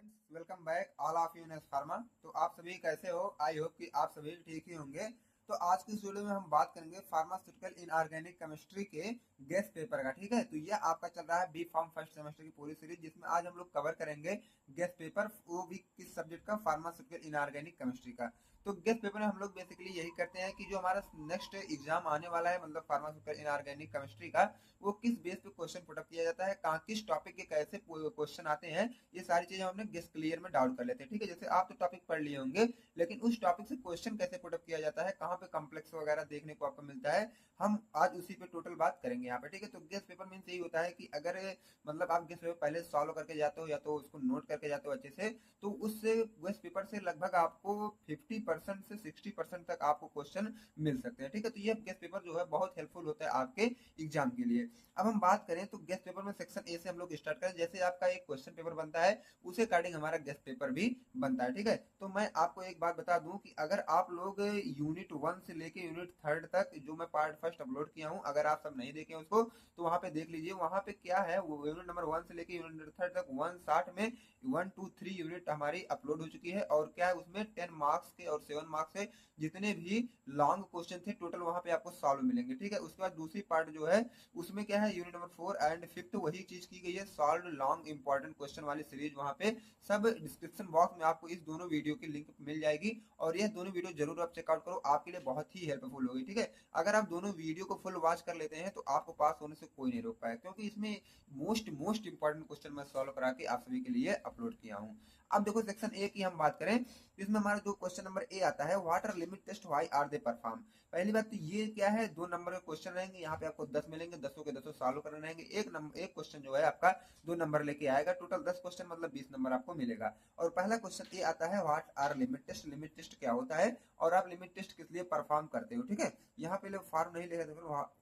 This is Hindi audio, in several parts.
Friends, welcome back all of you in pharma. तो आप सभी कैसे हो? आई होप कि आप सभी ठीक ही होंगे। तो आज की इस वीडियो में हम बात करेंगे फार्मास्यूटिकल इनऑर्गेनिक केमिस्ट्री के गेस्ट पेपर का। ठीक है, तो ये आपका चल रहा है बी फार्म फर्स्ट सेमेस्टर की पूरी सीरीज, जिसमें आज हम लोग कवर करेंगे गेस्ट पेपर, वो भी किस सब्जेक्ट का? फार्मास्यूटिकल इनऑर्गेनिक केमिस्ट्री का। तो गेस्ट पेपर में हम लोग बेसिकली यही करते हैं कि जो हमारा नेक्स्ट एग्जाम आने वाला है, मतलब फार्मास्यूटिकल इनऑर्गेनिक केमिस्ट्री का, वो किस बेस पे क्वेश्चन पुटअप किया जाता है, कहाँ किस टॉपिक के कैसे क्वेश्चन आते हैं, ये सारी चीजें हम अपने गेस्ट क्लियर में डाउट कर लेते हैं। ठीक है, जैसे आप तो टॉपिक पढ़ लिए होंगे, लेकिन उस टॉपिक से क्वेश्चन कैसे पुटअप किया जाता है, कहाँ पे कॉम्प्लेक्स वगैरह देखने को आपको मिलता है, हम आज उसी पे टोटल बात करेंगे यहाँ पे। ठीक है, तो गेस्ट पेपर मीन्स यही होता है कि अगर मतलब आप गेस्ट पेपर पहले सॉल्व करके जाते हो या तो उसको नोट करके जाते हो अच्छे से, तो उससे गेस्ट पेपर से लगभग आपको 50% से 60% तक आपको क्वेश्चन मिल सकते हैं। ठीक है, तो ये गेस्ट पेपर जो है बहुत हेल्पफुल होता है आपके एग्जाम के लिए। अब हम बात करें तो गेस्ट पेपर में सेक्शन ए से हम लोग स्टार्ट करें। जैसे आपका एक क्वेश्चन पेपर बनता है, उसे अकॉर्डिंग हमारा गेस्ट पेपर भी बनता है। ठीक है, तो मैं आपको एक बात बता दूं कि अगर आप लोग यूनिट 1 से लेके यूनिट 3 तक जो मैं पार्ट फर्स्ट अपलोड किया हूं, अगर आप सब नहीं देखे उसको तो वहां पे देख लीजिए। वहां पे क्या है, वो यूनिट नंबर 1 से लेके यूनिट 3 तक 160 में 1 2 3 यूनिट हमारी अपलोड हो चुकी है। और क्या है, उसमें 10 मार्क्स के और 7 मार्क्स के जितने भी लॉन्ग क्वेश्चन थे टोटल वहां पे आपको सॉल्व मिलेंगे। ठीक है, उसके बाद दूसरी पार्ट जो है उसमें क्या है, यूनिट नंबर 4 एंड 5 वही चीज की गई है, सॉल्व लॉन्ग इंपॉर्टेंट क्वेश्चन वाली सीरीज। वहां पे सब डिस्क्रिप्शन बॉक्स में आपको इस दोनों वीडियो की लिंक मिल जाएगी, और यह दोनों वीडियो जरूर आप चेकआउट करो, आपके लिए बहुत ही हेल्पफुल होगी। ठीक है, अगर आप दोनों वीडियो को फुल वॉच कर लेते हैं तो आपको पास होने से कोई नहीं रोक पाए, क्योंकि इसमें मोस्ट इंपॉर्टेंट क्वेश्चन मैं सॉल्व करा के आप सभी के लिए अपलोड किया हूँ। अब देखो सेक्शन ए की हम बात करें, इसमें हमारा जो क्वेश्चन नंबर ए आता है, what are limit test, why are they perform. पहली बात तो ये क्या है, 2 नंबर के क्वेश्चन रहेंगे, यहाँ पे आपको 10 मिलेंगे, 10 के 10 सॉल्व करने रहेंगे। एक क्वेश्चन जो है आपका 2 नंबर लेके आएगा, टोटल 10 क्वेश्चन मतलब 20 नंबर आपको मिलेगा। और पहला क्वेश्चन ये आता है, what are limit test. Limit test क्या होता है और आप लिमिट टेस्ट किस लिए परफॉर्म करते हो। ठीक है, यहाँ पे फॉर्म नहीं लिखा,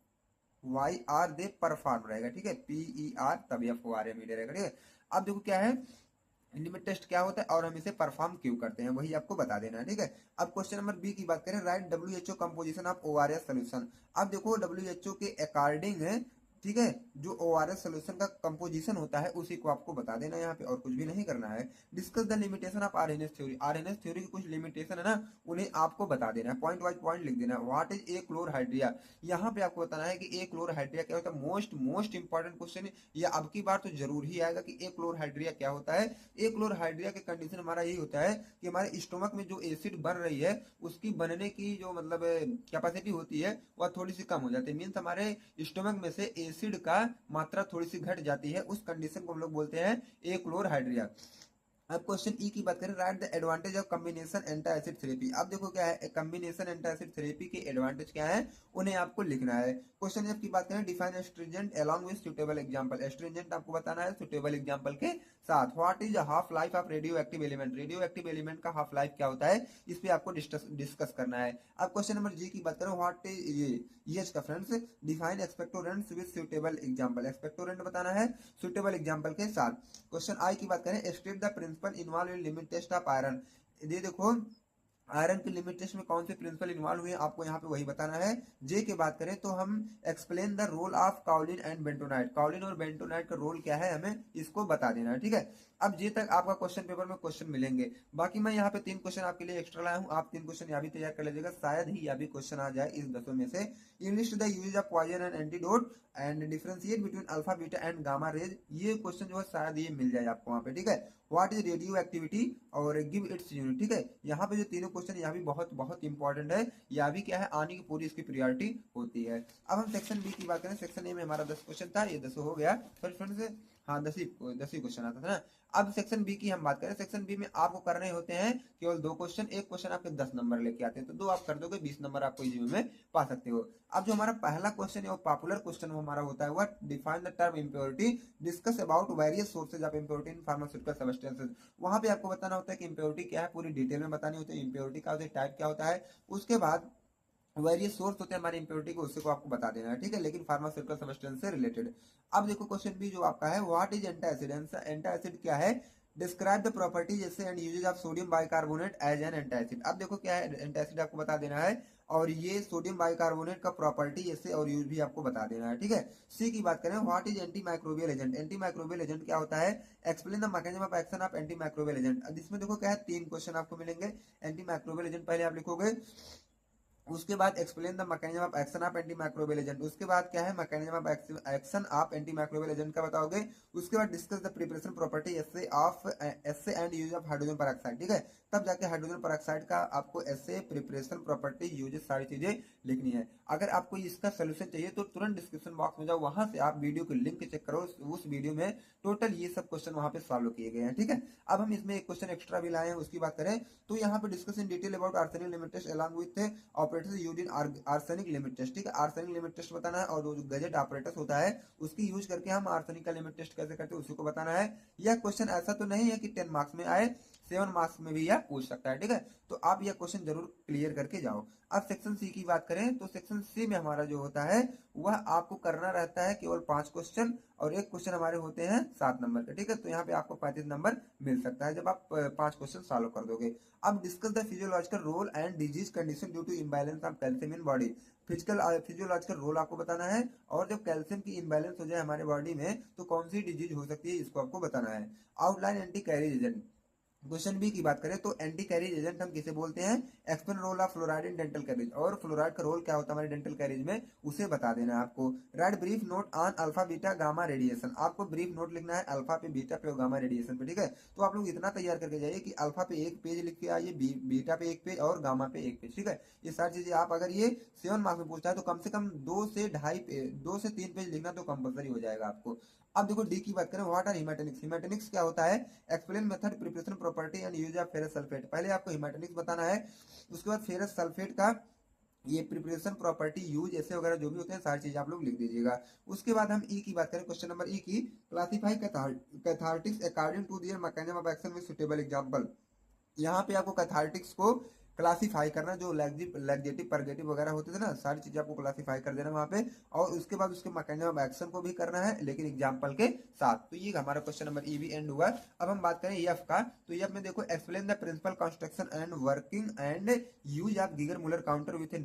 वाई आर दे परफॉर्म रहेगा। ठीक है, पीई आर तब एफ ओ आर एम रहेगा। ठीक है, अब देखो क्या है, लिमिट टेस्ट क्या होता है और हम इसे परफॉर्म क्यों करते हैं, वही आपको बता देना है। ठीक है, अब क्वेश्चन नंबर बी की बात करें, right WHO composition of ORS solution. अब देखो डब्ल्यूएचओ के अकॉर्डिंग है, ठीक है, जो ओआरएस सोल्यूशन का कंपोजिशन होता है उसी को आपको बता देना है यहाँ पे, और कुछ भी नहीं करना है। Discuss the limitation of RNS theory. RNS theory की कुछ लिमिटेशन है ना, उन्हें आपको बता देना है, पॉइंट वाइज पॉइंट लिख देना है। व्हाट इज ए क्लोरहाइड्रिया, यहाँ पे आपको बताना है कि ए क्लोरहाइड्रिया क्या होता है। मोस्ट इंपॉर्टेंट क्वेश्चन, या अब की बार तो जरूर ही आएगा कि ए क्लोरहाइड्रिया क्या होता है। ए क्लोरहाइड्रिया के कंडीशन हमारा यही होता है कि हमारे स्टोमक में जो एसिड बन रही है उसकी बनने की जो मतलब कैपेसिटी होती है वह थोड़ी सी कम हो जाती है। मीन्स हमारे स्टोमक में से एसिड का मात्रा थोड़ी सी घट जाती है, उस कंडीशन को हम लोग बोलते हैं ए क्लोरहाइड्रिया। अब क्वेश्चन ई की बात करें, right the advantage of combination antacid therapy. अब देखो क्या है, कॉम्बिनेशन एंटासिड थेरेपी के एडवांटेज क्या है, उन्हें आपको लिखना है। क्वेश्चन एफ की बात करें, define astringent along with suitable example. Astringent आपको बताना है सुटेबल एग्जांपल के साथ। What is half life of radio active element. Radio active element का हाफ लाइफ क्या होता है, इस पे आपको डिस्कस करना है। अब क्वेश्चन नंबर जी की बात करें, व्हाट इज का friends, define expectorants with suitable example. Expectorant बताना है सुटेबल एग्जांपल के साथ। क्वेश्चन आई की बात करें, state the principle involve in limit test of iron. ये देखो आयरन के लिमिट टेस्ट में कौन से प्रिंसिपल इन्वॉल्व हुए आपको यहाँ पे वही बताना है। जे की बात करें तो हम explain the role of kaolin and bentonite. Kaolin और बेंटोनाइट का रोल क्या है हमें इसको बता देना है। ठीक है, अब जे तक आपका क्वेश्चन पेपर में क्वेश्चन मिलेंगे। बाकी मैं यहाँ पे 3 क्वेश्चन आपके लिए एक्स्ट्रा लाया हूँ, आप 3 क्वेश्चन यहाँ भी तैयार कर लीजिएगा, शायद ही यह भी क्वेश्चन आ जाए इस 10 में से। Enlist the use of poison and antidote and differentiate between alpha beta and gamma rays. ये क्वेश्चन जो है शायद ये मिल जाए आपको वहाँ पे। ठीक है, व्हाट इज रेडियो एक्टिविटी और गिव इट्स यूनिट। ठीक है, यहाँ पे जो तीनों क्वेश्चन यहाँ भी बहुत बहुत इंपॉर्टेंट है, या भी क्या है आने की पूरी इसकी प्रायोरिटी होती है। अब हम सेक्शन बी की बात करें, सेक्शन ए में हमारा 10 क्वेश्चन था, ये 10 हो गया सॉरी फ्रेंड्स, हाँ 10 ही क्वेश्चन आता था ना। अब सेक्शन बी की हम बात करें, सेक्शन बी में आपको करने होते हैं केवल 2 क्वेश्चन, एक क्वेश्चन आपके 10 नंबर लेके आते हैं, तो 2 आप कर दोगे 20 नंबर आपको इसी में पा सकते हो। अब जो हमारा पहला क्वेश्चन है वो पॉपुलर क्वेश्चन हमारा होता है, what define the term impurity, discuss about various sources of impurity in pharmaceutical substances. वहां पे आपको बताना होता है कि इम्प्योरिटी क्या है, पूरी डिटेल में बतानी होती है, इम्प्योरिटी का टाइप क्या होता है, उसके बाद वेरियस सोर्स होते हैं हमारी इम्प्योरिटी को, उससे को आपको बता देना है। ठीक है, लेकिन फार्मास्यूटिकल सब्सटेंस से रिलेटेड। अब देखो क्वेश्चन बी जो आपका है, व्हाट इज एंटासिड। एंटासिड क्या है, डिस्क्राइब द प्रॉपर्टी जैसे and uses of sodium bicarbonate as an antacid. अब देखो क्या है, एंटासिड आपको बता देना है। और ये सोडियम बाइकार्बोनेट का प्रॉपर्टी ऐसे और यूज भी आपको बता देना है, ठीक है। सी की बात करें, what is anti microbial agent, anti microbial agent क्या होता है, explain the mechanism of action of anti microbial agent. अब इसमें देखो क्या है, 3 क्वेश्चन आपको मिलेंगे। एंटी माइक्रोबियल एजेंट पहले आप लिखोगे, उसके बाद explain the mechanism of action of anti microbial agent, उसके बाद क्या है mechanism of action of anti microbial agent का बताओगे, उसके बाद discuss the preparation property essay and use of hydrogen peroxide, ठीक है। तब जाके हाइड्रोजन पेरोक्साइड का आपको एसे, प्रिपरेशन, प्रॉपर्टी, यूजेस सारी चीजें लिखनी है। अगर आपको इसका सोल्यूशन चाहिए तो तुरंत डिस्क्रिप्शन बॉक्स में जाओ, वहां से आप वीडियो के लिंक चेक करो, उस वीडियो में टोटल ये सब क्वेश्चन वहां पे सॉल्व किए गए हैं, ठीक है। अब हम इसमें एक क्वेश्चन एक्स्ट्रा भी लाए हैं, उसकी बात करें तो यहाँ पे discuss in detail about arsenic limit test along with operators used in arsenic limit test, ठीक है। आर्सेनिक लिमिट टेस्ट बताना है, और जो गजेट ऑपरेटर्स होता है उसकी यूज करके हम आर्सेनिक का लिमिट टेस्ट कैसे करते हैं उसी को बताना है। यह क्वेश्चन ऐसा तो नहीं है कि 10 मार्क्स में आए, 7 मार्क्स में भी यह पूछ सकता है, ठीक है। तो आप यह क्वेश्चन जरूर क्लियर करके जाओ। अब सेक्शन सी की बात करें तो सेक्शन सी में हमारा जो होता है वह आपको करना रहता है केवल 5 क्वेश्चन, और एक क्वेश्चन हमारे होते हैं 7 नंबर के, ठीक है। तो यहाँ पे आपको 35 नंबर मिल सकता है जब आप 5 क्वेश्चन सॉल्व कर दोगे। अब discuss the physiological role and disease condition due to imbalance of calcium in body, physiological role आपको बताना है, और जब कैल्शियम की इम्बैलेंस हो जाए हमारे बॉडी में तो कौन सी डिजीज हो सकती है इसको आपको बताना है। Outline anti caries agent, question B की बात करें तो एंटी कैरिज एजेंट हम किसे बोलते हैं, explain role of fluoride in dental caries, और फ्लोराइड का रोल क्या होता है हमारे डेंटल कैरिज में उसे बता देना है आपको। Right brief note on alpha beta gamma radiation, आपको ब्रीफ नोट लिखना है अल्फा पे, बीटा पे और गामा रेडिएशन पे, ठीक है। तो आप लोग इतना तैयार करके जाइए कि अल्फा पे 1 पेज लिख के आइए, बीटा पे 1 पेज और गामा पे 1 पेज, ठीक है। ये सारी चीजें आप अगर ये 7 मार्क्स में पूछता है तो कम से कम 2 से 3 पेज लिखना तो कंपलसरी हो जाएगा आपको। अब देखो डी की बात करें, व्हाट आर हिमेटेनिक्स, हिमेटेनिक्स क्या होता है, explain method, preparation, property and use of ferrous sulphate. पहले आपको हिमेटेनिक्स बताना है, उसके बाद फेरस सल्फेट का ये प्रिपरेशन, प्रॉपर्टी, यूज ऐसे वगैरह जो भी होते हैं सारी चीज आप लोग लिख दीजिएगा। उसके बाद हम ई की बात करें, क्वेश्चन नंबर ई की, classify cathartics according to their mechanism of action with suitable example. यहाँ पे आपको कैथार्टिक्स को क्लासीफाई करना, जो लैक्जेटिव परगेटिव वगैरह होते थे ना, सारी चीजें आपको क्लासीफाई कर देना वहां पे, और उसके बाद उसके मैकेनिज्म ऑफ एक्शन को भी करना है लेकिन एग्जांपल के साथ। तो ये हमारा क्वेश्चन नंबर ई भी एंड हुआ। अब हम बात करें एफ का, तो एफ में देखो, explain the principle construction and working and use of Geiger Muller counter with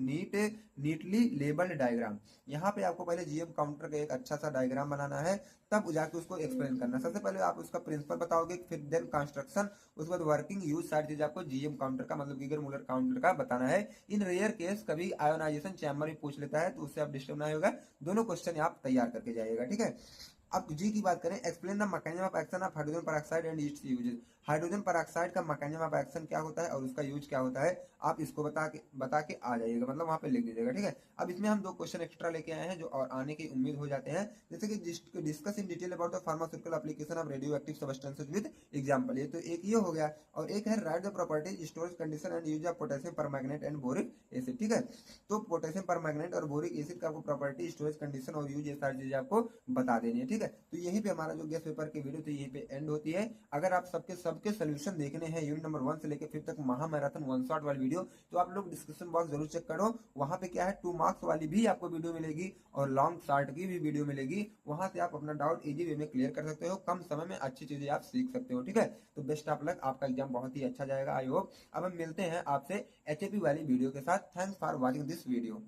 neatly labelled diagram. यहाँ पे आपको पहले जीएम काउंटर का एक अच्छा सा डायग्राम बनाना है, तब जाके उसको एक्सप्लेन करना। सबसे पहले आप उसका प्रिंसिपल बताओगे, फिर देन कंस्ट्रक्शन, उसके बाद वर्किंग, यूज, सारी चीज आपको जीएम काउंटर का मतलब गीगर मुलर काउंटर का बताना है। इन रेयर केस कभी आयोनाइजेशन चैम्बर भी पूछ लेता है तो उससे आप डिस्टर्ब नहीं होगा, दोनों क्वेश्चन आप तैयार करके जाइएगा, ठीक है। अब जी की बात करें, explain the mechanism of action of hydrogen peroxide and it's uses, hydrogen peroxide का मैकेनिज्म ऑफ एक्शन क्या होता है और उसका यूज क्या होता है, आप इसको बता के आ जाइएगा, मतलब वहां पे लिख दीजिएगा, ठीक है। अब इसमें हम 2 क्वेश्चन एक्स्ट्रा लेके आए हैं जो और आने की उम्मीद हो जाते हैं, जैसे कि discuss in detail about the pharmaceutical application of radio active substances with example. ये तो एक ये हो गया, और एक है right the properties, storage condition and use of potassium permanganate and boric acid, ठीक है। तो पोटेशियम परमैंगनेट और बोरिक एसिड का आपको प्रॉपर्टी, स्टोरेज कंडीशन और यूज, ये सारी चीजें आपको बता देनी है, ठीक है। तो यही पे हमारा जो गेस्ट पेपर की वीडियो थी यहीं पे एंड होती है। अगर आप सबके सोल्यूशन देखने हैं यूनिट नंबर 1 से लेकर 5 तक महा मैराथन 1 शॉट वाली वीडियो, तो आप लोग डिस्क्रिप्शन बॉक्स जरूर चेक करो, वहां पे क्या है 2 मार्क्स वाली भी आपको वीडियो मिलेगी और लॉन्ग शॉर्ट की भी वीडियो मिलेगी, वहां से आप अपना डाउट इजी वे में क्लियर कर सकते हो, कम समय में अच्छी चीजें आप सीख सकते हो, ठीक है। तो बेस्ट ऑफ लक, आपका एग्जाम बहुत ही अच्छा जाएगा, आई होप। अब हम मिलते हैं आपसे एचएपी वाली वीडियो के साथ। Thanks for watching this video.